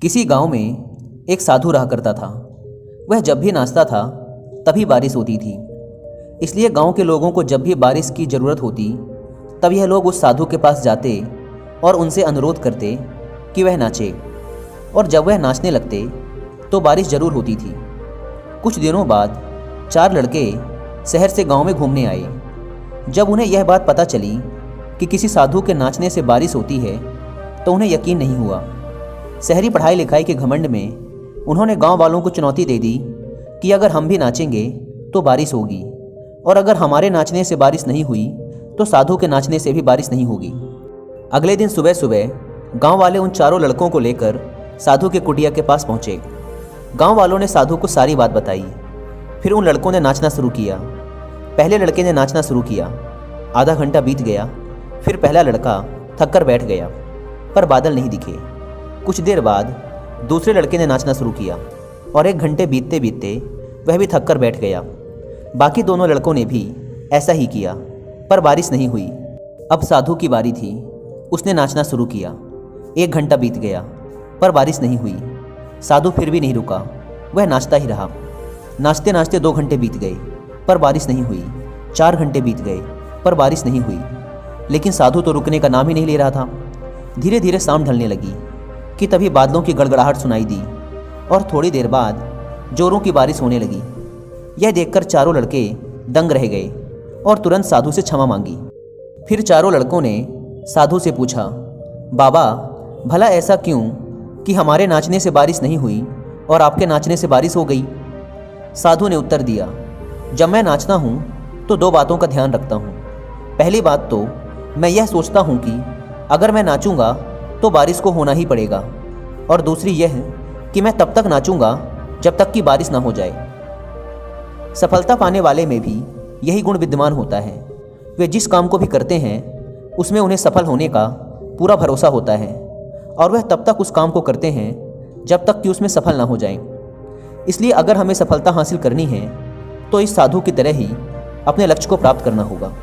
किसी गांव में एक साधु रहा करता था। वह जब भी नाचता था तभी बारिश होती थी। इसलिए गांव के लोगों को जब भी बारिश की ज़रूरत होती तब यह लोग उस साधु के पास जाते और उनसे अनुरोध करते कि वह नाचे, और जब वह नाचने लगते तो बारिश ज़रूर होती थी। कुछ दिनों बाद 4 लड़के शहर से गांव में घूमने आए। जब उन्हें यह बात पता चली कि किसी साधु के नाचने से बारिश होती है तो उन्हें यकीन नहीं हुआ। शहरी पढ़ाई लिखाई के घमंड में उन्होंने गांव वालों को चुनौती दे दी कि अगर हम भी नाचेंगे तो बारिश होगी, और अगर हमारे नाचने से बारिश नहीं हुई तो साधु के नाचने से भी बारिश नहीं होगी। अगले दिन सुबह सुबह गांव वाले उन 4 लड़कों को लेकर साधु के कुटिया के पास पहुंचे। गांव वालों ने साधु को सारी बात बताई। फिर उन लड़कों ने नाचना शुरू किया। पहले लड़के ने नाचना शुरू किया। आधा घंटा बीत गया। फिर पहला लड़का थक कर बैठ गया, पर बादल नहीं दिखे। कुछ देर बाद दूसरे लड़के ने नाचना शुरू किया और 1 घंटे बीतते बीतते वह भी थक कर बैठ गया। बाकी दोनों लड़कों ने भी ऐसा ही किया, पर बारिश नहीं हुई। अब साधु की बारी थी। उसने नाचना शुरू किया। 1 घंटा बीत गया, पर बारिश नहीं हुई। साधु फिर भी नहीं रुका, वह नाचता ही रहा। नाचते नाचते 2 घंटे बीत गए, पर बारिश नहीं हुई। 4 घंटे बीत गए, पर बारिश नहीं हुई। लेकिन साधु तो रुकने का नाम ही नहीं ले रहा था। धीरे धीरे शाम ढलने लगी कि तभी बादलों की गड़गड़ाहट सुनाई दी और थोड़ी देर बाद जोरों की बारिश होने लगी। यह देखकर 4 लड़के दंग रह गए और तुरंत साधु से क्षमा मांगी। फिर 4 लड़कों ने साधु से पूछा, बाबा, भला ऐसा क्यों कि हमारे नाचने से बारिश नहीं हुई और आपके नाचने से बारिश हो गई? साधु ने उत्तर दिया, जब मैं नाचता हूँ तो 2 बातों का ध्यान रखता हूँ। पहली बात तो मैं यह सोचता हूँ कि अगर मैं नाचूंगा तो बारिश को होना ही पड़ेगा, और दूसरी यह कि मैं तब तक नाचूंगा जब तक कि बारिश ना हो जाए। सफलता पाने वाले में भी यही गुण विद्यमान होता है। वे जिस काम को भी करते हैं उसमें उन्हें सफल होने का पूरा भरोसा होता है, और वह तब तक उस काम को करते हैं जब तक कि उसमें सफल ना हो जाएं। इसलिए अगर हमें सफलता हासिल करनी है तो इस साधु की तरह ही अपने लक्ष्य को प्राप्त करना होगा।